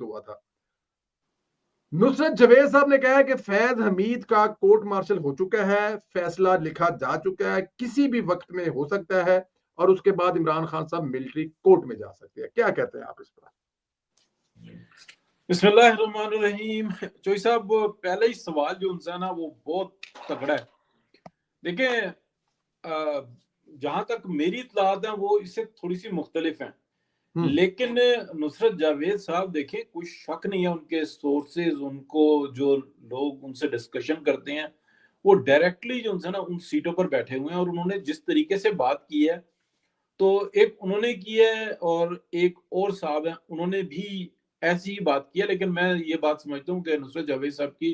हुआ था। नुसरत जवेद साहब ने कहा है कि फैज हमीद का कोर्ट मार्शल हो चुका है, फैसला लिखा जा चुका है, किसी भी वक्त में हो सकता है और उसके बाद इमरान खान साहब मिलिट्री कोर्ट में जा सकते हैं। क्या कहते हैं आप इस पर? बिस्मिल्लाहिर्रहमानिर्रहीम। चोई साहब, पहले ही सवाल जो उनसे ना वो बहुत तगड़ा है। देखिए, जहां तक मेरी इत्तलात है वो इससे थोड़ी सी मुख्तलिफ हैं, लेकिन नुसरत जावेद साहब देखें, कोई शक नहीं है उनके सोर्सेज, उनको जो लोग उनसे डिस्कशन करते हैं वो डायरेक्टली जो उनसे ना उन सीटों पर बैठे हुए हैं, और उन्होंने जिस तरीके से बात की है, तो एक उन्होंने की है और एक और साहब है उन्होंने भी ऐसी ही बात की है। लेकिन मैं ये बात समझता हूँ कि नुसरत जावेद साहब की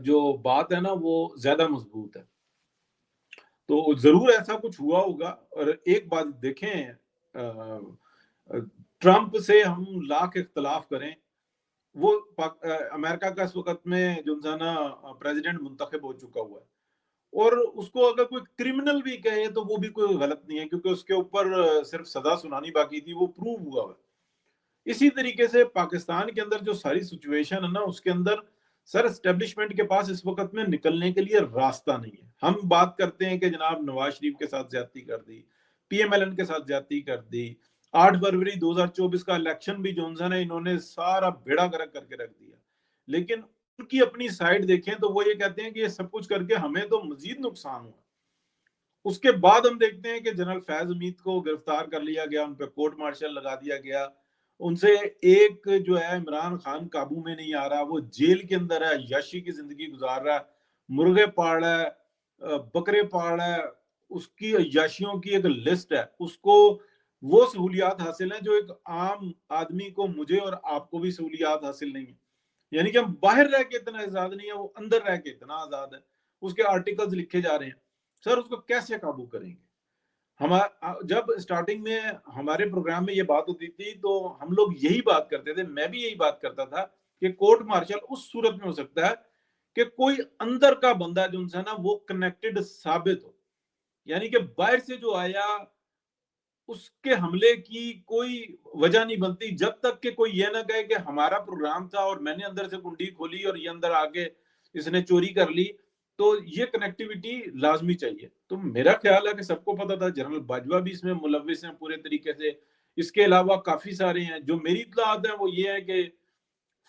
जो बात है ना वो ज्यादा मजबूत है, तो जरूर ऐसा कुछ हुआ होगा। और एक बात देखें, ट्रंप से हम लाख इख्तलाफ करें, वो अमेरिका का इस वक्त में जो ना प्रेसिडेंट मुंतखब हो चुका हुआ है, और उसको अगर कोई क्रिमिनल भी कहे तो वो भी कोई गलत नहीं है, क्योंकि उसके ऊपर सिर्फ सजा सुनानी बाकी थी, वो प्रूव हुआ है। इसी तरीके से पाकिस्तान के अंदर जो सारी सिचुएशन है ना, उसके अंदर सर एस्टेब्लिशमेंट के पास इस वक्त में निकलने के लिए रास्ता नहीं है। हम बात करते हैं कि जनाब नवाज शरीफ के साथ ज्यादती कर दी, पीएमएलएन के साथ ज्यादती कर दी, 8 फरवरी 2024 का इलेक्शन भी जोनसन है, इन्होंने सारा बेड़ा गर्क करके रख दिया। लेकिन उनकी अपनी साइड देखें तो वो ये कहते हैं कि ये सब कुछ करके हमें तो मजीद नुकसान हुआ। उसके बाद हम देखते हैं कि जनरल फैज हमीद को गिरफ्तार कर लिया गया, उन पर कोर्ट मार्शल लगा दिया गया। उनसे एक जो है इमरान खान काबू में नहीं आ रहा, वो जेल के अंदर है, यशी की जिंदगी गुजार रहा है, मुर्गे पाड़ रहा है, बकरे पाड़ रहा है, उसकी यशियों की एक लिस्ट है, उसको वो सहूलियात हासिल है जो एक आम आदमी को, मुझे और आपको भी सहूलियात हासिल नहीं है। यानी कि हम बाहर रह के इतना आजाद नहीं है, वो अंदर रह के इतना आजाद है। उसके आर्टिकल्स लिखे जा रहे हैं। सर उसको कैसे काबू करेंगे? जब स्टार्टिंग में हमारे प्रोग्राम में ये बात होती थी तो हम लोग यही बात करते थे, मैं भी यही बात करता था कि कोर्ट मार्शल उस सूरत में हो सकता है कि कोई अंदर का बंदा जो है ना वो कनेक्टेड साबित हो, यानी कि बाहर से जो आया उसके हमले की कोई वजह नहीं बनती जब तक कि कोई ये ना कहे कि हमारा प्रोग्राम था और मैंने अंदर से कुंडी खोली और ये अंदर आके इसने चोरी कर ली। तो ये कनेक्टिविटी लाजमी चाहिए। तो मेरा ख्याल है कि सबको पता था, जनरल बाजवा भी इसमें मुलविस हैं पूरे तरीके से। इसके अलावा काफी सारे हैं। जो मेरी इत्तलात है वो ये है कि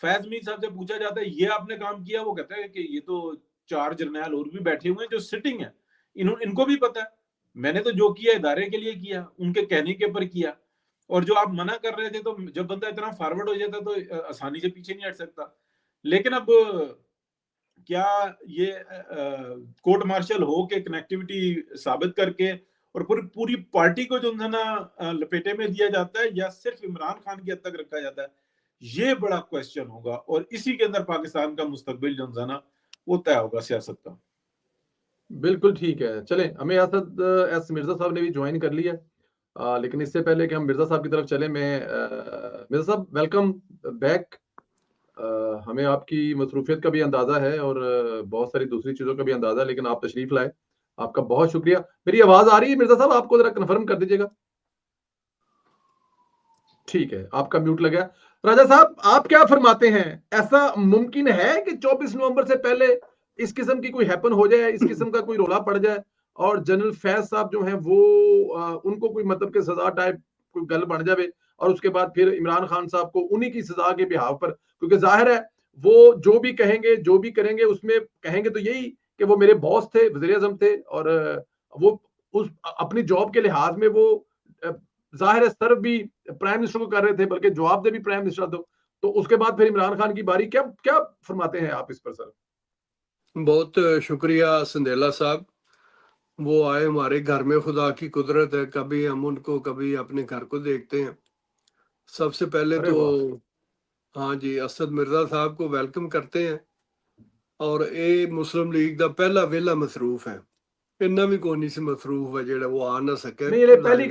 फैज मीर साहब से पूछा जाता है ये आपने काम किया, वो कहता है कि ये तो 4 जर्नैल और भी बैठे हुए हैं जो सिटिंग है, इनको भी पता है मैंने तो जो किया इदारे के लिए किया, उनके कहने के ऊपर किया। और जो आप मना कर रहे थे, तो जब बंदा इतना फॉरवर्ड हो जाता तो आसानी से पीछे नहीं हट सकता। लेकिन अब क्या ये कोर्ट मार्शल हो के कनेक्टिविटी साबित करके और पूरी पूरी पार्टी को जो है ना लपेटे में दिया जाता है, या सिर्फ इमरान खान की हद तक रखा जाता है, ये बड़ा क्वेश्चन होगा। और इसी के अंदर पाकिस्तान का मुस्तकबिल जो है ना वो तय होगा सियासत का। बिल्कुल ठीक है। चले, हमें असद एस मिर्जा साहब ने भी ज्वाइन कर लिया, लेकिन इससे पहले कि हम मिर्जा साहब की तरफ चले, मैं मिर्जा साहब वेलकम बैक। हमें आपकी मसरूफियत का भी अंदाजा है और बहुत सारी दूसरी चीजों का भी अंदाजा है, लेकिन आप तशरीफ लाए, आपका बहुत शुक्रिया। मेरी आवाज आ रही है मिर्जा साहब? आपको जरा कन्फर्म कर दीजिएगा। ठीक है, आपका म्यूट लगा। राजा साहब, आप क्या फरमाते हैं? ऐसा मुमकिन है कि 24 नवंबर से पहले इस किस्म की कोई हैपन हो जाए, इस किस्म का कोई रोला पड़ जाए और जनरल फैज साहब जो हैं वो उनको कोई मतलब के सजा टाइप कोई गल बन जाए और उसके बाद फिर इमरान खान साहब को उन्हीं की सजा के बिहाव पर, क्योंकि जाहिर है वो जो भी कहेंगे जो भी करेंगे उसमें कहेंगे तो यही कि वो मेरे बॉस थे, वजीर आजम थे, और वो उस अपनी जॉब के लिहाज में वो जाहिर है सर्व भी प्राइम मिनिस्टर को कर रहे थे, बल्कि जवाब दे भी प्राइम मिनिस्टर दो। तो उसके बाद फिर इमरान खान की बारी। क्या क्या फरमाते हैं आप इस पर सर? बहुत शुक्रिया संदेला साहब। वो आए हमारे घर में, खुदा की कुदरत है, कभी हम उनको कभी अपने घर को देखते हैं। सबसे पहले तो हाँ जी, असद मिर्जा साहब को वेलकम करते हैं। और ये मुस्लिम लीग का पहला वेला मसरूफ है, इन्ना भी कोई नहीं सी मसरूफ है जेड़ा वो आ ना सके। नहीं, पहली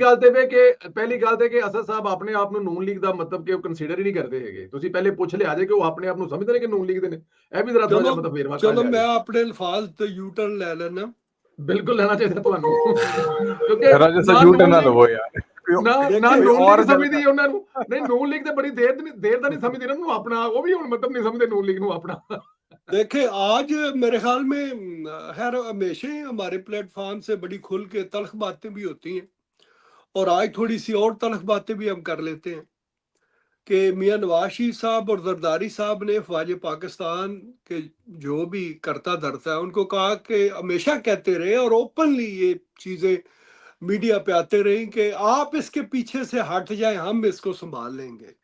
गल ते कि असद साहब अपने आप ਨੂੰ ਨੂਨ ਲੀਗ ਦਾ ਮਤਲਬ ਕਿ ਉਹ ਕੰਸੀਡਰ ਹੀ ਨਹੀਂ ਕਰਦੇ ਹੈਗੇ। ਤੁਸੀਂ ਪਹਿਲੇ ਪੁੱਛ ਲਿਆ ਜੇ ਕਿ ਉਹ ਆਪਣੇ ਆਪ ਨੂੰ ਸਮਝਦੇ ਨੇ ਕਿ ਨੂਨ ਲੀਗ ਦੇ ਨੇ। ਇਹ ਵੀ ਜ਼ਰਾ ਥੋੜਾ ਜਿਹਾ ਮਤਲਬ ਵੇਰਵਾ ਕਰ ਲਿਆ। ਚਲੋ ਮੈਂ ਆਪਣੇ ਅਲਫਾਜ਼ ਤੇ ਯੂ ਟਰਨ ਲੈ ਲੈਣਾ। ਬਿਲਕੁਲ ਲੈਣਾ ਚਾਹੀਦਾ ਤੁਹਾਨੂੰ, ਕਿਉਂਕਿ ਰਾਜਾ ਸਾਹਿਬ ਯੂ ਟਰਨ ਨਾ ਲਵੋ ਯਾਰ। ਨਾ ਨਾ देखिए ਨੂਨ और ਲੀਗ ਸਮਝਦੀ ज्यादा ਹੈ ਉਹਨਾਂ ਨੂੰ, ਨਹੀਂ ਨੂਨ ਲੀਗ ਤੇ ਬੜੀ ਦੇਰ ਦਾ ਨਹੀਂ ਸਮਝਦੀ ਨਾ ਉਹਨੂੰ ਆਪਣਾ, ਉਹ ਵੀ ਹੁਣ ਮਤਲਬ ਨਹੀਂ ਸਮਝਦੇ ਨੂਨ ਲੀਗ ਨੂੰ ਆਪਣਾ। देखिए आज मेरे ख्याल में खैर हमेशा ही हमारे प्लेटफॉर्म से बड़ी खुल के तल्ख बातें भी होती हैं, और आज थोड़ी सी और तल्ख बातें भी हम कर लेते हैं कि मियां नवाज शरीफ साहब और जरदारी साहब ने ख्वाज पाकिस्तान के जो भी करता धरता है उनको कहा कि हमेशा कहते रहे और ओपनली ये चीजें मीडिया पे आते रही कि आप इसके पीछे से हट जाए, हम इसको संभाल लेंगे।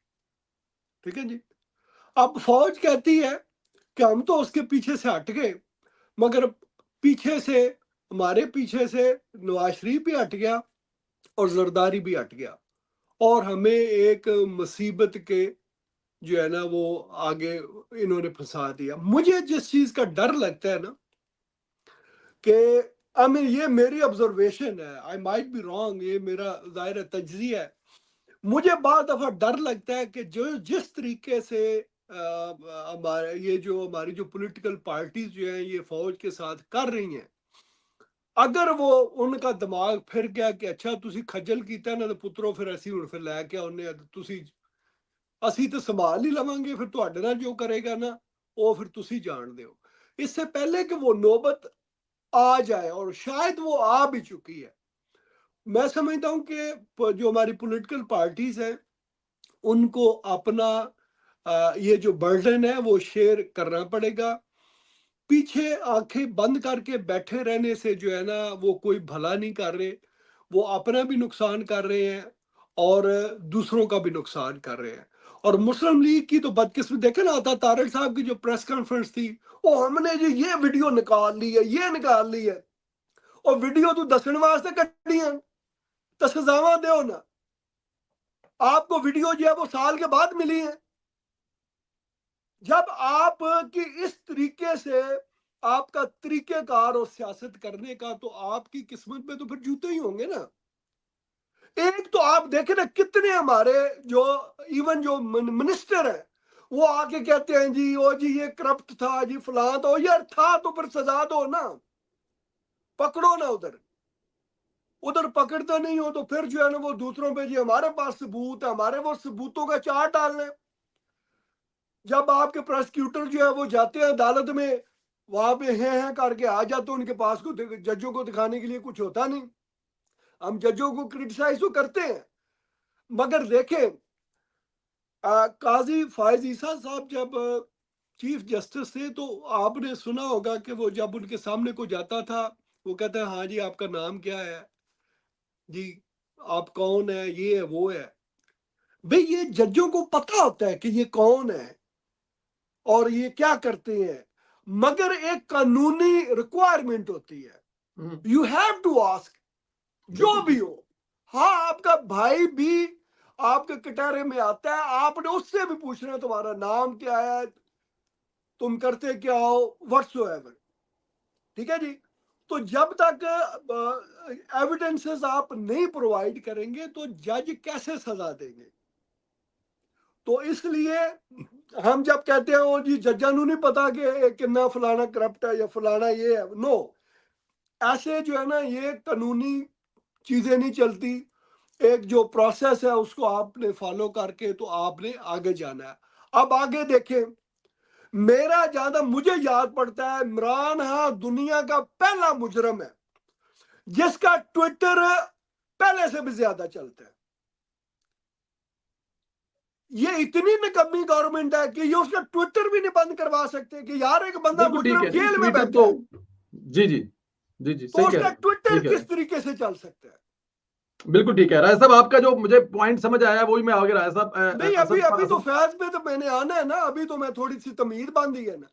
ठीक है जी। अब फौज कहती है कि हम तो उसके पीछे से हट गए, मगर पीछे से हमारे पीछे से नवाज शरीफ भी हट गया और जरदारी भी हट गया, और हमें एक मुसीबत के जो है ना वो आगे इन्होंने फंसा दिया। मुझे जिस चीज का डर लगता है ना कि आई मीन ये मेरी ऑब्जर्वेशन है, आई माइट बी रॉन्ग, ये मेरा जाहिर तजज़िया है, मुझे बहुत दफा डर लगता है कि जो जिस तरीके से हमारे ये जो हमारी जो पॉलिटिकल पार्टीज जो है ये फौज के साथ कर रही हैं, अगर वो उनका दिमाग फिर गया कि अच्छा तुसी खजल कीता ना तो पुत्रो फिर असी हुण फिर लैके आउने तुसी ਅਸੀਂ तो संभाल ही लवांगे, फिर ਤੁਹਾਡੇ ਨਾਲ जो करेगा ना वो फिर तुसी जानते हो। इससे पहले कि वो नौबत आ जाए, और शायद वो आ भी चुकी है, मैं समझता हूं कि जो हमारी पॉलिटिकल पार्टीज हैं उनको अपना ये जो बर्डन है वो शेयर करना पड़ेगा। पीछे आंखें बंद करके बैठे रहने से जो है ना वो कोई भला नहीं कर रहे, वो अपना भी नुकसान कर रहे हैं और दूसरों का भी नुकसान कर रहे हैं। और मुस्लिम लीग की तो बदकिस्मत देखे ना, आता तारक साहब की जो प्रेस कॉन्फ्रेंस थी, वो हमने जी ये वीडियो निकाल ली है, ये निकाल ली है, और वीडियो तो दसण वास्ते कटी है तो सजावा दो ना। आपको वीडियो जो है वो साल के बाद मिली है। जब आप की इस तरीके से आपका तरीकेकार और सियासत करने का, तो आपकी किस्मत में तो फिर जूते ही होंगे ना। एक तो आप देखें ना कितने हमारे जो इवन जो मिनिस्टर है वो आके कहते हैं जी ओ जी ये करप्ट था जी फलां, तो यार था तो फिर सजा दो ना, पकड़ो ना। उधर उधर पकड़ते नहीं हो तो फिर जो है ना वो दूसरों पे जी हमारे पास सबूत है, हमारे वो सबूतों का चार्ट डालने। जब आपके प्रोसिक्यूटर जो है वो जाते हैं अदालत में, वहां पे हैं करके आ जाते, उनके पास को जजों को दिखाने के लिए कुछ होता नहीं। हम जजों को क्रिटिसाइज तो करते हैं, मगर देखें काजी फायज ईसा साहब जब चीफ जस्टिस थे तो आपने सुना होगा कि वो जब उनके सामने को जाता था वो कहते हैं हाँ जी आपका नाम क्या है जी, आप कौन है, ये है वो है। भाई ये जजों को पता होता है कि ये कौन है और ये क्या करते हैं, मगर एक कानूनी रिक्वायरमेंट होती है, यू हैव टू आस्क जो भी हो। हाँ आपका भाई भी आपके कटहरे में आता है, आपने उससे भी पूछना तुम्हारा नाम क्या है, तुम करते क्या हो, व्हाट्सोएवर। ठीक है जी। तो जब तक एविडेंसेस आप नहीं प्रोवाइड करेंगे तो जज कैसे सजा देंगे। तो इसलिए हम जब कहते हैं ओ जी जज्जा नू नहीं पता कि किन्ना फलाना करप्ट है या फलाना ये है, नो, ऐसे जो है ना ये कानूनी चीजें नहीं चलती। एक जो प्रोसेस है उसको आपने फॉलो करके तो आपने आगे जाना है। अब आगे देखें, मेरा ज्यादा मुझे याद पड़ता है इमरान हाँ दुनिया का पहला मुजरम है जिसका ट्विटर पहले से भी ज्यादा चलता है। ये इतनी निकम्मी गवर्नमेंट है कि ये उसका ट्विटर भी नहीं बंद करवा सकते कि यार एक बंदा मुजरम जेल में बैठा तो है, जी जी जी जी तो सही उसका ट्विटर ठीक है, किस तरीके से चल सकता है। बिल्कुल ठीक है राय साहब, आपका जो मुझे पॉइंट समझ आया वही मैं आगे राय साहब नहीं अभी अभी तो असद फैज पे तो मैंने आना है ना, अभी तो मैं थोड़ी सी तमीज बांधी है ना।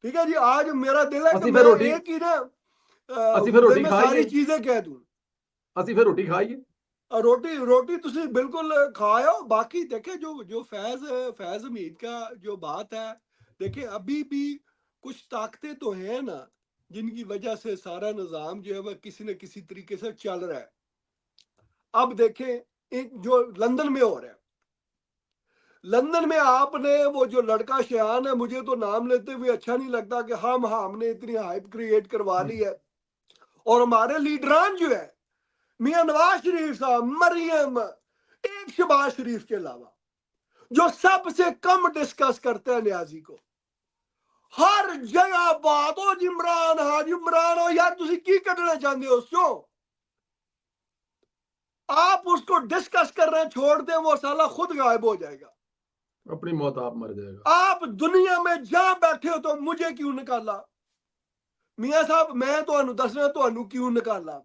ठीक है जी, आज मेरा दिल है कि मैं एक ही ना ਅਸੀਂ ਫਿਰ ਰੋਟੀ में खाइए, सारी चीजें कह दूं। ਅਸੀਂ ਫਿਰ ਰੋਟੀ ਖਾਈਏ। रोटी रोटी तुसी बिल्कुल खाओ। बाकी देखे जो जो फैज हमीद का जो बात है, देखे अभी भी कुछ ताकतें तो हैं ना जिनकी वजह से सारा निजाम जो है वह किसी न किसी तरीके से चल रहा है। अब देखें जो लंदन में हो रहा है, लंदन में आपने वो जो लड़का शयान है, मुझे तो नाम लेते हुए अच्छा नहीं लगता कि हमने इतनी हाइप क्रिएट करवा ली है, और हमारे लीडरान जो है मियां नवाज शरीफ साहब, मरियम, एक शहबाज शरीफ के अलावा जो सबसे कम डिस्कस करते हैं न्याजी को, हर जगह बात हो इमरान, हाँ इमरान हो यार, तुम की करना चाहते हो उसको, आप उसको डिस्कस कर रहे हैं, छोड़ दें, वो साला खुद गायब हो जाएगा, अपनी मौत आप मर जाएगा। आप दुनिया में जहां बैठे हो तो मुझे क्यों निकाला मियां साहब, मैं तो दसना तो क्यों निकाला,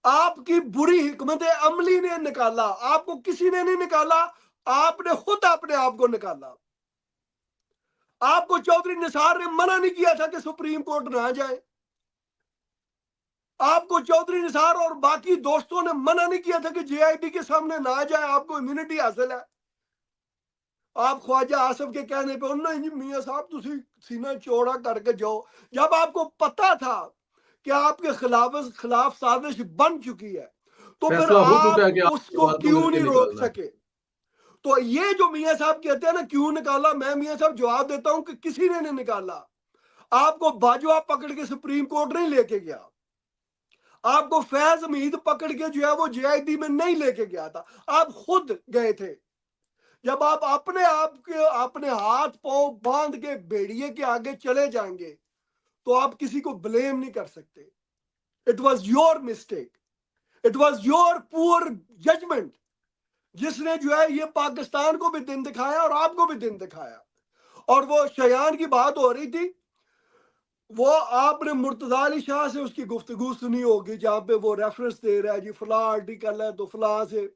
आपकी बुरी हिकमत अमली ने निकाला, आपको किसी ने नहीं निकाला, आपने खुद अपने आप को निकाला। आपको चौधरी निसार ने मना नहीं किया था कि सुप्रीम कोर्ट ना जाए, आपको चौधरी निसार और बाकी दोस्तों ने मना नहीं किया था कि जेआईटी के सामने ना जाए, आपको इम्यूनिटी हासिल है। आप ख्वाजा आसफ के कहने पे नहीं मियां साहब तुम सीना चौड़ा करके जाओ, जब आपको पता था कि आपके खिलाफ साजिश बन चुकी है, तो फिर फैसला हो चुका है कि आप आप उसको फालतू क्यों करके नहीं रोक निकालना है। सके। तो ये जो मियां साहब कहते हैं ना क्यों निकाला, मैं मियां साहब जवाब देता हूं कि किसी ने नहीं निकाला। आपको बाजवा पकड़ के सुप्रीम कोर्ट नहीं लेके गया, आपको फैज हमीद पकड़ के जो है वो जेआईटी में नहीं लेके गया था, आप खुद गए थे। जब आप अपने आप के अपने हाथ पांव बांध के भेड़िए के आगे चले जाएंगे तो आप किसी को ब्लेम नहीं कर सकते। It was your mistake, it was your poor judgement, जिसने जो है ये पाकिस्तान को भी दिन दिखाया और आपको भी दिन दिखाया। और वो शयान की बात हो रही थी, वो आपने मुर्तजा अली शाह से उसकी गुफ्तगू सुनी होगी जहां पे वो रेफरेंस दे रहा है जी फला आर्टिकल है तो फला से।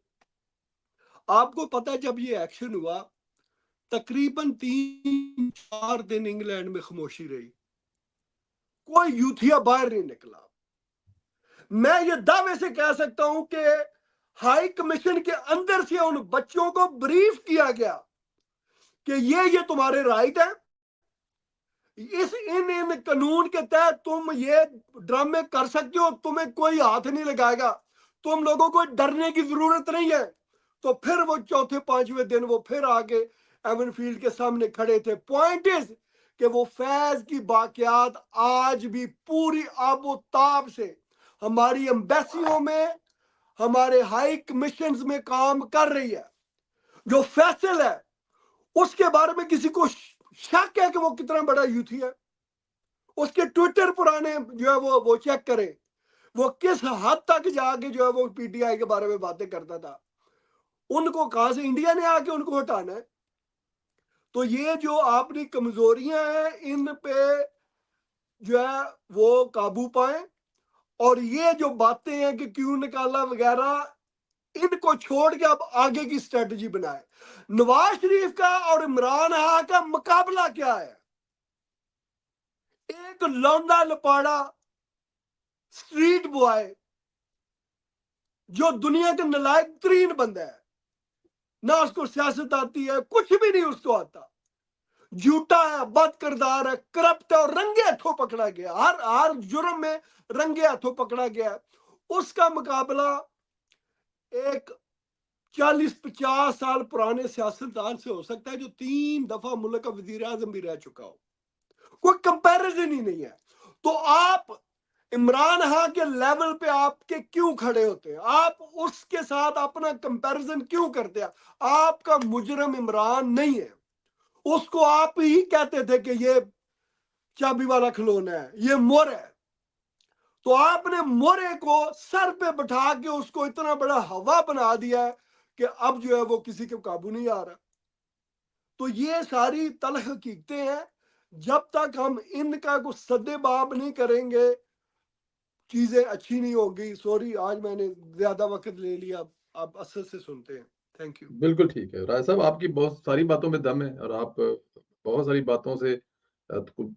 आपको पता है जब ये एक्शन हुआ तकरीबन 3-4 दिन इंग्लैंड में खामोशी रही, कोई यूथिया बाहर नहीं निकला। मैं ये दावे से कह सकता हूं कि हाई कमीशन के अंदर से उन बच्चों को ब्रीफ किया गया कि ये तुम्हारे राइट है, इस इन कानून के तहत तुम ये ड्रामे कर सकते हो, तुम्हें कोई हाथ नहीं लगाएगा, तुम लोगों को डरने की जरूरत नहीं है। तो फिर वो चौथे पांचवें दिन वो फिर आके एवन फील्ड के सामने खड़े थे। पॉइंट इज कि वो फैज की बाकियात आज भी पूरी आबोताब से हमारी एम्बेसियों में, हमारे हाई कमीशन में काम कर रही है। जो फैसल है उसके बारे में किसी को शक है कि वो कितना बड़ा यूथी है, उसके ट्विटर पुराने जो है वो चेक करें, वो किस हद तक जाके जो है वो पीटीआई के बारे में बातें करता था। उनको कहां से इंडिया ने आके उनको हटाना है। तो ये जो आपकी कमजोरियां हैं इन पे जो है वो काबू पाए, और ये जो बातें हैं कि क्यों निकाला वगैरह, इनको छोड़ के अब आगे की स्ट्रेटजी बनाए। नवाज शरीफ का और इमरान खान का मुकाबला क्या है? एक लौंडा लपाड़ा स्ट्रीट बॉय जो दुनिया का नलायक तरीन बंदा है, ना उसको सियासत आती है, कुछ भी नहीं उसको आता, झूठा है, बद किरदार है, करप्ट है और रंगे हाथों पकड़ा गया, हर जुर्म में रंगे हाथों पकड़ा गया। उसका मुकाबला एक 40-50 साल पुराने सियासतदान से हो सकता है जो 3 दफा मुल्क का वजीर आजम भी रह चुका हो। कोई कंपैरिजन ही नहीं है। तो आप इमरान खान के लेवल पे आपके क्यों खड़े होते हैं? आप उसके साथ अपना कंपैरिजन क्यों करते हैं? आपका मुजरम इमरान नहीं है, उसको आप ही कहते थे कि ये चाबी वाला खिलौना है, ये मोर है। तो आपने मोरे को सर पे बैठा के उसको इतना बड़ा हवा बना दिया है कि अब जो है वो किसी के काबू नहीं आ रहा। तो ये सारी तल्ख हकीकतें हैं, जब तक हम इनका कुछ सद्देबाब नहीं करेंगे चीजें अच्छी नहीं होगी। सॉरी आज मैंने ज्यादा वक्त ले लिया, आप असर से सुनते हैं। Thank you. बिल्कुल ठीक है राय साहब, आपकी बहुत सारी बातों में दम है और आप बहुत सारी बातों से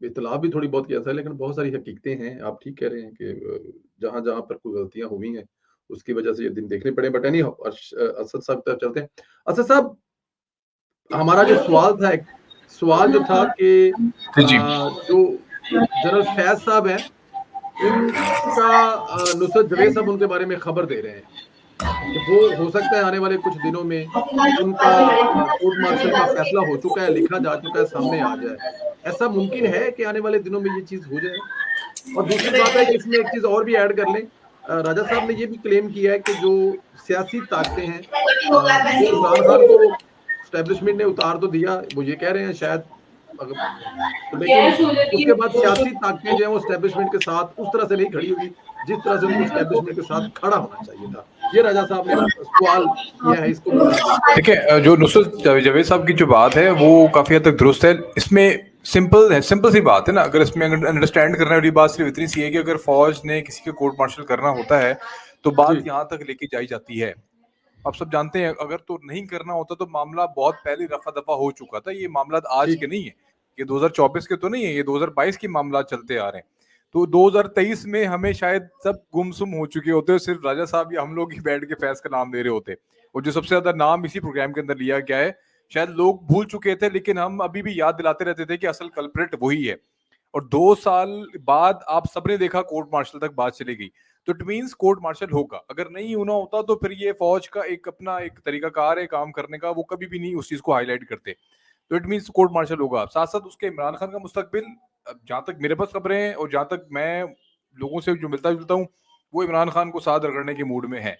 इतला भी थोड़ी बहुत किया था, लेकिन बहुत सारी हकीकतें हैं। आप ठीक कह रहे हैं कि जहां जहां पर कोई गलतियां हुई हैं उसकी वजह से ये दिन देखने पड़े। बट एनी असद साहब तक चलते हैं। असद साहब, हमारा जो सवाल था, एक सवाल जो था कि जो जनरल फैज साहब हैं उनका नुसरत जवेद साहब उनके बारे में खबर दे रहे हैं कि वो हो सकता है आने वाले कुछ दिनों में उनका कोर्ट मार्शल का फैसला हो चुका है, लिखा जा चुका है, सामने आ जाए। ऐसा मुमकिन है कि आने वाले दिनों में ये चीज हो जाए? और दूसरी बात है कि इसमें एक चीज और भी ऐड कर लें राजा साहब ने ये भी क्लेम किया है कि जो सियासी ताकतें हैं वो इमरान खान को एस्टेब्लिशमेंट ने उतार तो दिया, वो ये कह रहे हैं शायद, अगर तो लेकिन उसके बाद सियासी ताकतें जो है वो एस्टेब्लिशमेंट के साथ उस तरह से नहीं खड़ी होगी जिस तरह से उनको एस्टेब्लिशमेंट के साथ खड़ा होना चाहिए था। ये राजा साहब ने सवाल किया है, इसको देखिए, जो नुसरत जावेद साहब की जो बात है वो काफी हद तक दुरुस्त है। इसमें सिंपल सी बात है ना, अगर इसमें अंडरस्टैंड करने वाली बात सिर्फ इतनी सी है कि अगर फौज ने किसी के कोर्ट मार्शल करना होता है तो बात यहाँ तक लेके जाई जाती है। आप सब जानते हैं, अगर तो नहीं करना होता तो मामला बहुत पहले रफा दफा हो चुका था। ये मामला आज के नहीं है, ये 2024 के तो नहीं है, ये 2022 के मामला चलते आ रहे हैं। तो 2023 में हमें शायद सब गुमसुम हो चुके होते, सिर्फ राजा साहब या हम लोग ही बैठ के फैज का नाम ले रहे होते। और जो सबसे ज्यादा नाम इसी प्रोग्राम के अंदर लिया गया है, शायद लोग भूल चुके थे, लेकिन हम अभी भी याद दिलाते रहते थे कि असल कल्प्रिट वही है। और 2 साल बाद आप सबने देखा कोर्ट मार्शल तक बात चली गई, तो इट मीन्स कोर्ट मार्शल होगा। अगर नहीं होना होता तो फिर ये फौज का एक अपना एक तरीकाकार है काम करने का, वो कभी भी नहीं उस चीज को हाईलाइट करते। तो इट मीन्स कोर्ट मार्शल होगा। साथ साथ उसके इमरान खान का मुस्तकबिल, जहां तक मेरे पास खबरें हैं और जहां तक मैं लोगों से जो मिलता जुलता हूँ, वो इमरान खान को साथ रगड़ने के मूड में है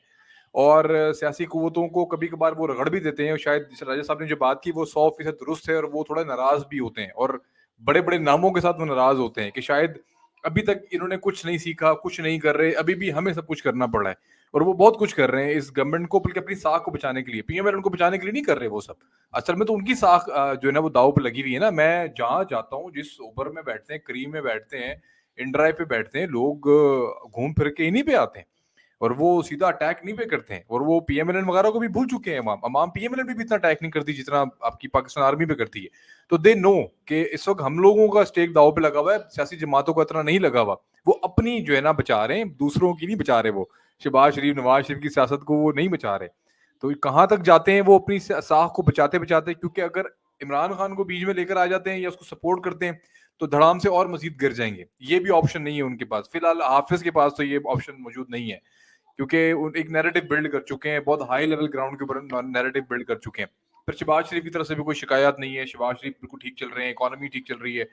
और सियासी कुव्वतों को कभी कभार वो रगड़ भी देते हैं। और शायद राजा साहब ने जो बात की वो 100% दुरुस्त है, और वो थोड़ा नाराज भी होते हैं और बड़े बड़े नामों के साथ वो नाराज होते हैं कि शायद अभी तक इन्होंने कुछ नहीं सीखा, कुछ नहीं कर रहे, अभी भी हमें सब कुछ करना पड़ रहा है। और वो बहुत कुछ कर रहे हैं इस गवर्नमेंट को, बल्कि अपनी साख को बचाने के लिए। पीएमएल उनको बचाने के लिए नहीं कर रहे वो सब, असल में तो उनकी साख जो है ना वो दाव पे लगी हुई है ना। मैं जहां जाता हूँ, जिस उबर में बैठते हैं, क्रीम में बैठते हैं, इंड्राइव पे बैठते हैं, लोग घूम फिर के इन्हीं पे आते हैं और वो सीधा अटैक नहीं पे करते हैं। और वो पीएमएलएन वगैरह को भी भूल चुके हैं अमाम पीएमएलएन भी इतना अटैक नहीं करती जितना आपकी पाकिस्तान आर्मी पे करती है। तो दे नो कि इस वक्त हम लोगों का स्टेक दाव पे लगा हुआ है, सियासी जमातों का इतना नहीं लगा हुआ। वो अपनी जो है ना बचा रहे हैं, दूसरों की नहीं बचा रहे। वो शहबाज शरीफ, नवाज शरीफ की सियासत को वो नहीं बचा रहे। तो कहाँ तक जाते हैं वो अपनी साख को बचाते बचाते, क्योंकि अगर इमरान खान को बीच में लेकर आ जाते हैं या उसको सपोर्ट करते हैं तो धड़ाम से और मजीद गिर जाएंगे। ये भी ऑप्शन नहीं है उनके पास फिलहाल। हाफिज के पास तो ये ऑप्शन मौजूद नहीं है, क्योंकि एक नैरेटिव बिल्ड कर चुके हैं, बहुत हाई लेवल ग्राउंड के ऊपर नैरेटिव बिल्ड कर चुके हैं। फिर शहबाज शरीफ की तरफ से भी कोई शिकायत नहीं है, शहबाज शरीफ बिल्कुल ठीक चल रहे हैं, इकोनॉमी ठीक चल रही है,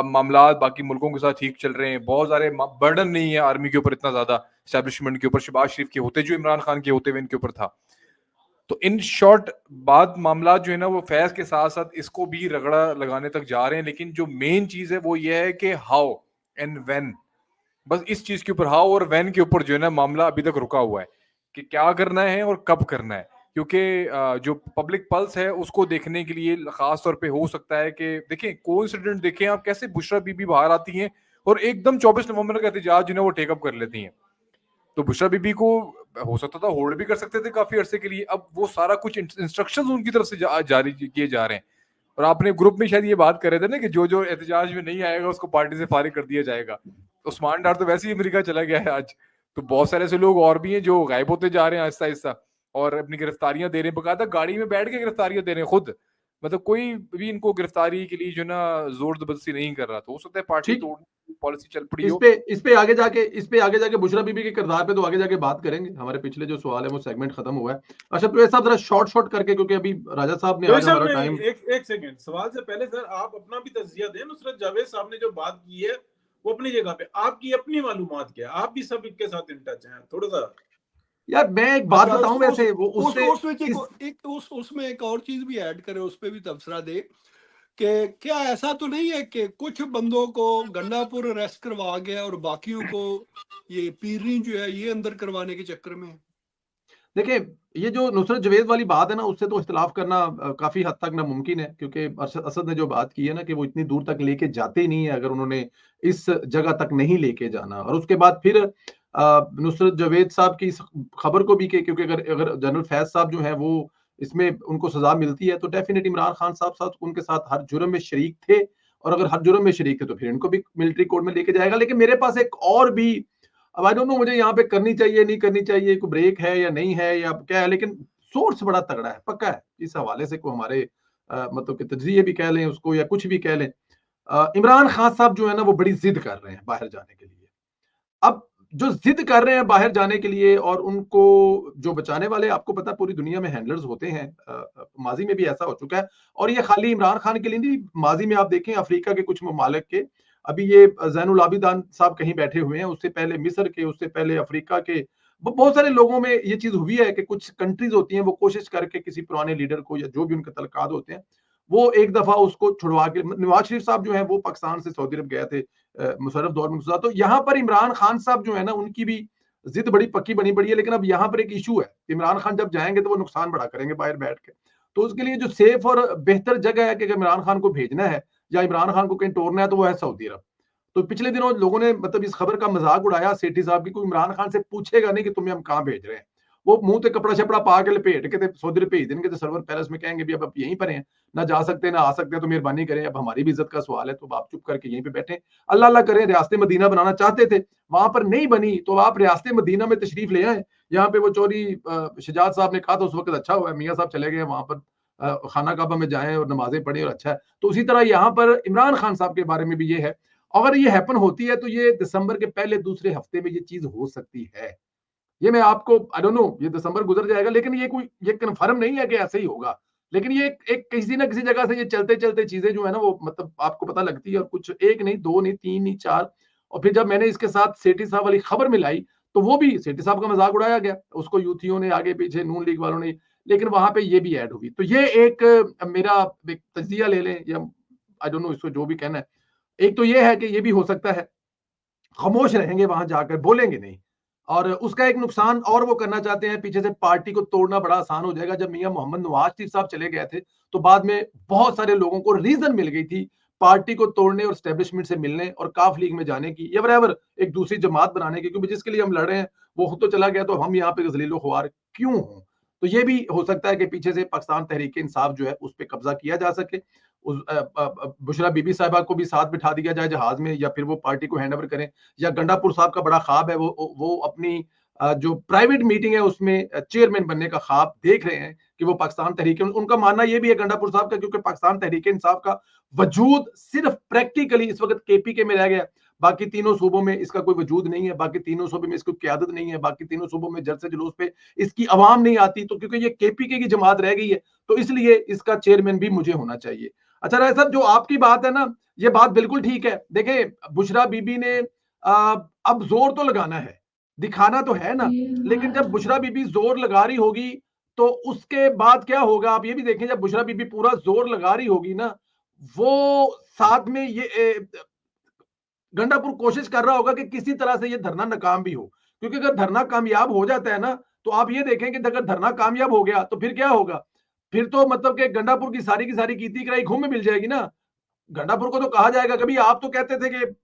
मामला बाकी मुल्कों के साथ ठीक चल रहे हैं, बहुत सारे बर्डन नहीं है आर्मी के ऊपर इतना ज्यादा, एस्टैब्लिशमेंट के ऊपर शहबाज शरीफ के होते जो इमरान खान के होते हुए इनके ऊपर था। तो इन शॉर्ट बात मामला जो है ना वो फैज के साथ साथ इसको भी रगड़ा लगाने तक जा रहे हैं। लेकिन जो मेन चीज है वो ये है कि हाउ एंड व्हेन, बस इस चीज के ऊपर हाउ और व्हेन के ऊपर जो है ना मामला अभी तक रुका हुआ है कि क्या करना है और कब करना है। क्योंकि जो पब्लिक पल्स है उसको देखने के लिए खास तौर पे हो सकता है कि देखें कोइंसिडेंट, देखें आप कैसे बुशरा बीबी बाहर आती हैं और एकदम 24 नवंबर का एहतजाज जो है वो टेकअप कर लेती हैं। तो बुशरा बीबी को हो सकता था होल्ड भी कर सकते थे काफी अरसे के लिए, अब वो सारा कुछ इंस्ट्रक्शंस उनकी तरफ से जारी किए जा रहे हैं। और आपने ग्रुप में शायद ये बात कर रहे थे ना कि जो जो एहतजाज में नहीं आएगा उसको पार्टी से फारिग कर दिया जाएगा। उस्मान डार तो वैसे ही अमेरिका चला गया है आज। तो बहुत सारे ऐसे लोग और भी हैं जो गायब होते जा रहे हैं आहिस्ता आहिस्ता और अपनी गिरफ्तारियां दे रहे हैं, बकायदा गाड़ी में बैठ के गिरफ्तारियां दे रहे हैं खुद। मतलब कोई भी इनको गिरफ्तारी के लिए जो ना जोर जबरदस्ती नहीं कर रहा। तो हो सकता है पार्टी तोड़ने की पॉलिसी चल पड़ी हो। इस पे आगे जाके बुशरा बीबी के किरदार पे तो आगे जाके बात करेंगे। हमारे पिछले जो सवाल है वो सेगमेंट खत्म हुआ है। अच्छा तो ऐसा जरा शॉर्ट करके, क्योंकि अभी राजा साहब ने आज हमारा टाइम एक सेकंड सवाल से पहले सर आप अपना भी तज्जिया दें। नुसरत जावेद साहब ने जो बात की है वो अपनी जगह पे, आपकी अपनी मालूमात क्या है, आप भी सब इनके साथ इन टच हैं थोड़ा सा। यार मैं एक बात बताऊं, वैसे वो उसमें एक और चीज भी ऐड करें, उस पे भी तबसरा दे कि क्या ऐसा तो नहीं है कि कुछ बंदों को गंडापुर अरेस्ट करवा गया और बाकियों को ये पीरी जो है ये अंदर करवाने के चक्कर में। देखिए ये जो नुसरत जवेद वाली बात है ना, उससे तो इख्तिलाफ करना काफी हद तक नामुमकिन है, क्योंकि असद ने जो बात की है ना कि वो इतनी दूर तक लेके जाते ही नहीं है अगर उन्होंने इस जगह तक नहीं लेके जाना। और उसके बाद फिर नुसरत जवेद साहब की खबर को भी कि क्योंकि अगर जनरल फैज साहब जो है वो इसमें उनको सजा मिलती है तो डेफिनेट इमरान खान साहब उनके साथ हर जुर्म में शरीक थे, और अगर हर जुर्म में शरीक थे तो फिर इनको भी मिलिट्री कोर्ट में लेके जाएगा। लेकिन मेरे पास एक और भी, अब आई डोंट नो मुझे यहाँ पे करनी चाहिए नहीं करनी चाहिए, कोई ब्रेक है या नहीं है या क्या है, लेकिन सोर्स बड़ा तगड़ा है, पक्का है इस हवाले से, को हमारे मतलब कि तजज़िये भी कह लें उसको या कुछ भी कह लें। इमरान खान साहब जो है ना वो बड़ी जिद कर रहे हैं बाहर जाने के लिए। अब जो जिद कर रहे हैं बाहर जाने के लिए और उनको जो बचाने वाले, आपको पता पूरी दुनिया में हैंडलर्स होते हैं, माजी में भी ऐसा हो चुका है। और ये खाली इमरान खान के लिए नहीं, माजी में आप देखें अफ्रीका के कुछ ममालिक के अभी ये जैनुल आबिदीन साहब कहीं बैठे हुए हैं, उससे पहले मिस्र के, उससे पहले अफ्रीका के, बहुत सारे लोगों में ये चीज हुई है कि कुछ कंट्रीज होती हैं वो कोशिश करके किसी पुराने लीडर को या जो भी उनके तलकात होते हैं वो एक दफा उसको छुड़वा के, नवाज शरीफ साहब जो है वो पाकिस्तान से सऊदी अरब गए थे मुशर्रफ दौर में, तो यहाँ पर इमरान खान साहब जो है ना उनकी भी जिद बड़ी पक्की बनी पड़ी है। लेकिन अब यहाँ पर एक इशू है, इमरान खान जब जाएंगे तो वो नुकसान बड़ा करेंगे बाहर बैठ के, तो उसके लिए जो सेफ और बेहतर जगह है कि इमरान खान को भेजना है या इमरान खान को कहीं तोड़ना है तो वो है सऊदी अरब। तो पिछले दिनों लोगों ने मतलब इस खबर का मजाक उड़ाया सेठी साहब की, कोई इमरान खान से पूछेगा नहीं कि तुम्हें हम कहाँ भेज रहे हैं, वो मुंह पे कपड़ा शपड़ा पा के लपेट के सऊदी अरब भेज देंगे, तो सर्वर पैलेस में कहेंगे भी अब आप यहीं पर हैं, ना जा सकते ना आ सकते, तो मेहरबानी करें, अब हमारी भी इज्जत का सवाल है, तो आप चुप करके यहीं पे बैठे, अल्लाह अल्लाह करें। रियासत मदीना बनाना चाहते थे, वहां पर नहीं बनी, तो आप रियासत मदीना में तशरीफ ले आए। यहाँ पे वो चौधरी शजाद साहब ने कहा था उस वक्त अच्छा हुआ मियाँ साहब चले गए वहां पर खाना काबा में जाएं और नमाजें पढ़ें और अच्छा है। तो उसी तरह यहाँ पर इमरान खान साहब के बारे में भी ये है, अगर ये हैपन होती है तो ये दिसंबर के पहले दूसरे हफ्ते में ये चीज हो सकती है। ये मैं आपको आई डोंट नो, ये दिसंबर गुजर जाएगा, लेकिन ये कोई ये कंफर्म नहीं है कि ऐसे ही होगा, लेकिन ये एक किसी ना किसी जगह से ये चलते चलते चीजें जो है ना वो मतलब आपको पता लगती है, और कुछ एक नहीं, दो नहीं, तीन नहीं, चार। और फिर जब मैंने इसके साथ सेठी साहब वाली खबर मिलाई तो वो भी सेठी साहब का मजाक उड़ाया गया, उसको यूथियों ने आगे पीछे, नून लीग वालों ने, लेकिन वहां पे ये भी ऐड हुई। तो ये एक मेरा एक तजिया ले लें या आई डोंट नो इसको जो भी कहना है, एक तो ये है कि ये भी हो सकता है खामोश रहेंगे वहां जाकर, बोलेंगे नहीं, और उसका एक नुकसान और वो करना चाहते हैं, पीछे से पार्टी को तोड़ना बड़ा आसान हो जाएगा। जब मियां मोहम्मद नवाज शरीफ साहब चले गए थे तो बाद में बहुत सारे लोगों को रीजन मिल गई थी पार्टी को तोड़ने और स्टैब्लिशमेंट से मिलने और काफ लीग में जाने की, या बराबर एक दूसरी जमात बनाने की, क्योंकि जिसके लिए हम लड़ रहे हैं वो खुद तो चला गया, तो हम यहाँ पे जलीलो ख्वार क्यों हों। तो ये भी हो सकता है कि पीछे से पाकिस्तान तहरीक इंसाफ जो है उस पर कब्जा किया जा सके, उस बुशरा बीबी साहिबा को भी साथ बिठा दिया जाए जहाज में, या फिर वो पार्टी को हैंड ओवर करें, या गंडापुर साहब का बड़ा ख्वाब है, वो अपनी जो प्राइवेट मीटिंग है उसमें चेयरमैन बनने का ख्वाब देख रहे हैं कि वो पाकिस्तान तहरीक, उनका मानना ये भी है गंडापुर साहब का, क्योंकि पाकिस्तान तहरीक इंसाफ का वजूद सिर्फ प्रैक्टिकली इस वक्त केपीके में रह गया, बाकी तीनों सूबों में इसका कोई वजूद नहीं है, बाकी तीनों सूबों में इसकी क्यादत नहीं है, बाकी तीनों सूबों में जलसे जुलूस पे इसकी आवाम नहीं आती, तो क्योंकि ये केपीके की जमात रह गई है तो इसलिए इसका चेयरमैन भी मुझे होना चाहिए। अच्छा राय साहब, जो आपकी बात है ना, ये बात बिल्कुल ठीक है। देखें, बुशरा बीबी ने अब जोर तो लगाना है, दिखाना तो है ना, लेकिन जब बुशरा बीबी जोर लगा रही होगी तो उसके बाद क्या होगा आप ये भी देखें। जब बुशरा बीबी पूरा जोर लगा रही होगी ना, वो साथ में ये गंडापुर कोशिश कर रहा होगा कि किसी तरह से ये धरना नाकाम भी हो, क्योंकि अगर धरना कामयाब हो जाता है ना तो आप ये देखें कि अगर धरना कामयाब हो गया तो फिर क्या होगा, फिर तो मतलब कि गंडापुर की सारी कीती कराई घूम में मिल जाएगी ना। गंडापुर को तो कहा जाएगा, कभी आप तो कहते थे कि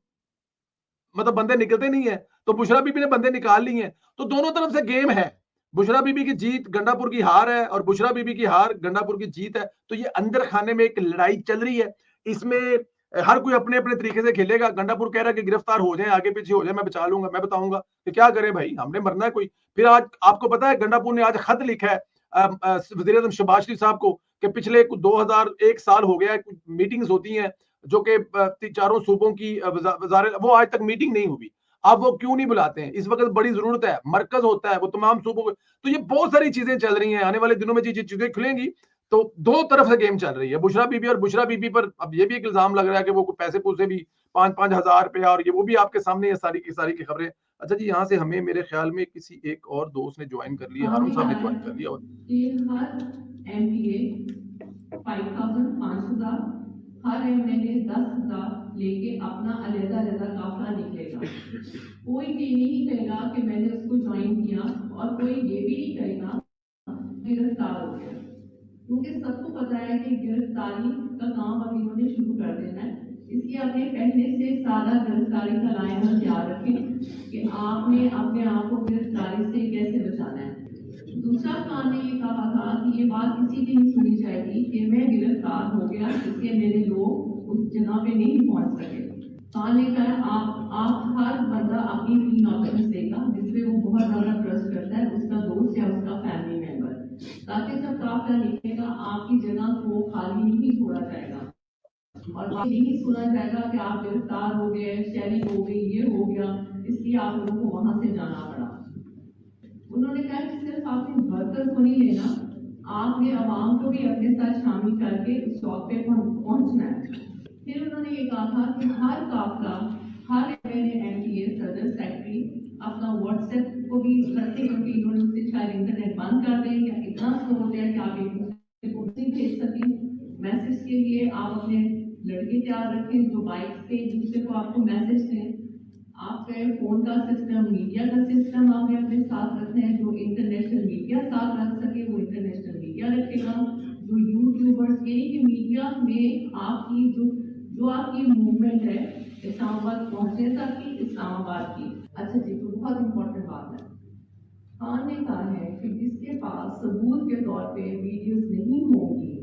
मतलब बंदे निकलते नहीं है, तो बुशरा बीबी ने बंदे निकाल लिए हैं, तो दोनों तरफ से गेम है। बुशरा बीबी की जीत गंडापुर की हार है, और बुशरा बीबी की हार गंडापुर की जीत है, तो ये अंदर खाने में एक लड़ाई चल रही है। इसमें हर कोई अपने अपने तरीके से खेलेगा। गंडापुर कह रहा है कि गिरफ्तार हो जाए, आगे पीछे हो जाए, मैं बचा लूंगा, मैं बताऊंगा कि क्या करें भाई, हमने मरना है कोई। फिर आज आपको पता है गंडापुर ने आज खत लिखा है वजीर आजम शहबाज शरीफ साहब को कि पिछले 2001 साल हो गया है, मीटिंग्स होती हैं जो कि चारों सूबों की वजारत, वो आज तक मीटिंग नहीं हुई। अब वो क्यों नहीं बुलाते हैं, इस वक्त बड़ी जरूरत है, मरकज होता है वो तमाम सूबों को। तो ये बहुत सारी चीजें चल रही हैं, आने वाले दिनों में चीजें खुलेंगी, तो दो तरफ से गेम चल रही है बुशरा बीबी। और बुशरा बीबी पर अब ये भी एक इल्जाम लग रहा है कि वो पैसे पूसे भी 5-5 हजार रुपया, और ये वो भी आपके सामने है सारी की खबरें। अच्छा जी, यहाँ से हमें मेरे ख्याल में किसी एक और दोस्त ने ज्वाइन कर लिया, हारून साहब ने ज्वाइन कर लिया। हर एमएलए 10,000 लेके अपना अलग-अलग काफिला निकलेगा। कोई ये नहीं कहेगा कि मैंने उसको ज्वाइन किया, और कोई ये भी नहीं कहेगा गिरफ्तार हो गया, क्योंकि सबको पता है कि गिरफ्तारी का काम अब इन्होंने शुरू कर देना है। इसलिए आपने पहले से सारा गिरफ्तारी का लाइन तैयार रखें कि आपने अपने आप को गिरफ्तारी से कैसे बचाना है। दूसरा खान ने ये कहा था कि ये बात किसी की नहीं सुनी जाएगी कि मैं गिरफ्तार हो गया इसलिए मेरे लोग उस जगह पे नहीं पहुंच सके। खान ने कहा आप हर बंदा अपनी 3 ऑप्शन देगा जिसपे वो बहुत ज्यादा ट्रस्ट करता है, उसका दोस्त या उसका फैमिली मेंबर, ताकि जब काफिला निकलेगा आपकी जगह को खाली नहीं छोड़ा जाएगा और नहीं सुना जाएगा कि आप गिरफ्तार हो गए, शेयरिंग हो गई, ये हो गया, इसलिए आप लोगों को वहां से जाना पड़ा। उन्होंने कहा कि सिर्फ आपने वर्कर को नहीं लेना, आपने आवाम को भी अपने साथ शामिल करके उस स्टॉप पे पहुंचना है, फिर उन्होंने ये कहा था कि हर काफला, हर MPA सदर सेक्रेटरी अपना व्हाट्सएप को भी करते हैं, क्योंकि इन्होंने उससे शायद इंटरनेट बंद कर दें या इतना स्लो हो जाए कि आप एक दूसरे को नहीं भेज सकें मैसेज के लिए। आप अपने लड़के तैयार रखें जो बाइक पे एक दूसरे को आपको मैसेज दें। आपके फोन का सिस्टम, मीडिया का सिस्टम आपने अपने साथ रखना है। जो इंटरनेशनल मीडिया साथ रख सके वो इंटरनेशनल मीडिया रखेगा। जो यूट्यूबर्स के मीडिया में आपकी जो आपकी मूवमेंट है इस्लामाबाद पहुंचने तक की, इस्लामाबाद की। अच्छा जी, तो बहुत इंपॉर्टेंट बात है, खान ने कहा है कि जिसके पास सबूत के तौर पे वीडियोस नहीं होगी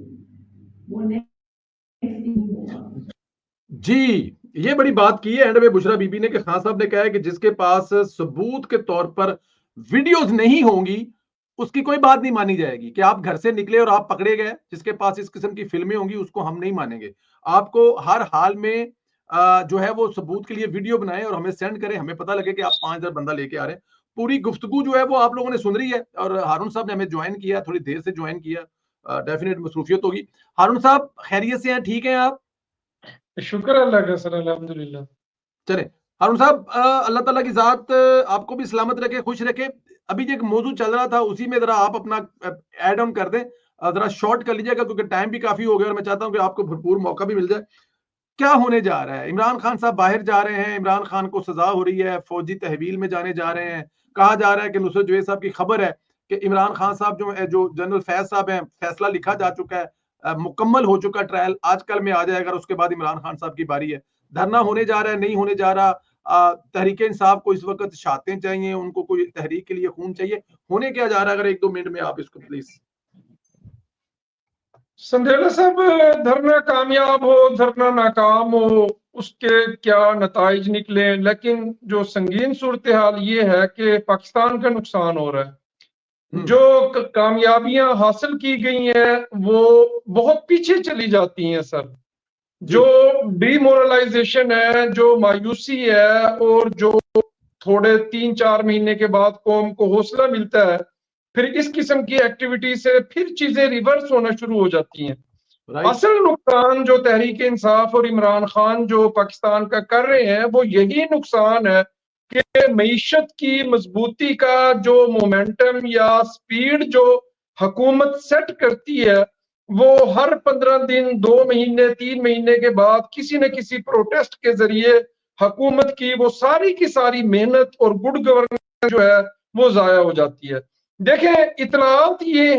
वो नेक्स्ट नहीं होगा। जी, ये बड़ी बात की है एंड में बुशरा बीबी ने कि खान साहब ने कहा है कि जिसके पास सबूत के तौर पर वीडियोस नहीं होंगी उसकी कोई बात नहीं मानी जाएगी। कि आप घर से निकले और आप पकड़े गए, जिसके पास इस किस्म की फिल्में होंगी उसको हम नहीं मानेंगे। आपको हर हाल में जो है वो सबूत के लिए वीडियो बनाएं और हमें सेंड करें, हमें पता लगे कि आप 5000 बंदा लेके आ रहे हैं। पूरी गुफ्तगू जो है वो आप लोगों ने सुन रही है और हारून साहब ने हमें ज्वाइन किया, थोड़ी देर से ज्वाइन किया, डेफिनेट मसरूफियत होगी। हारून साहब खैरियत से हैं, ठीक है आप? शुक्र अल्लाह का सर, अल्हम्दुलिल्लाह। चले हारून साहब, अल्लाह ताला की जात आपको भी सलामत रखे, खुश रखे। अभी जो एक मौजू चल रहा था उसी में जरा आप अपना ऐड ऑन कर दें, जरा शॉर्ट कर लीजिएगा क्योंकि टाइम भी काफी हो गया और मैं चाहता हूं कि आपको भरपूर मौका भी मिल जाए। क्या होने जा रहा है? इमरान खान साहब बाहर जा रहे हैं, इमरान खान को सजा हो रही है, फौजी तहवील में जाने जा रहे हैं। कहा जा रहा है कि नुसरत जवेद साहब की खबर है कि इमरान खान साहब जो जनरल फैज साहब हैं, फैसला लिखा जा चुका है, मुकम्मल हो चुका ट्रायल, आजकल में आ जाएगा और उसके बाद इमरान खान साहब की बारी है। धरना होने जा रहा है, नहीं होने जा रहा? तहरीक इंसाफ को इस वक्त शातें चाहिए, उनको कोई तहरीक के लिए खून चाहिए, होने क्या जा रहा है? अगर 1-2 मिनट में आप इसको प्लीज। संदेला साहब, धरना कामयाब हो, धरना नाकाम हो, उसके क्या नताइज निकले, लेकिन जो संगीन सूरत हाल ये है कि पाकिस्तान का नुकसान हो रहा है। जो कामयाबियां हासिल की गई हैं वो बहुत पीछे चली जाती हैं सर। जो डिमोरलाइजेशन है, जो मायूसी है, और जो थोड़े 3-4 महीने के बाद कौम को हौसला मिलता है, फिर इस किस्म की एक्टिविटी से फिर चीजें रिवर्स होना शुरू हो जाती हैं। असल नुकसान जो तहरीक इंसाफ और इमरान खान जो पाकिस्तान का कर रहे हैं वो यही नुकसान है कि मईशत की मजबूती का जो मोमेंटम या स्पीड जो हुकूमत सेट करती है वो हर 15 दिन, 2 महीने, 3 महीने के बाद किसी न किसी प्रोटेस्ट के जरिए हुकूमत की वो सारी की सारी मेहनत और गुड गवर्नेंस जो है वो जाया हो जाती है। देखें, इतलात ये है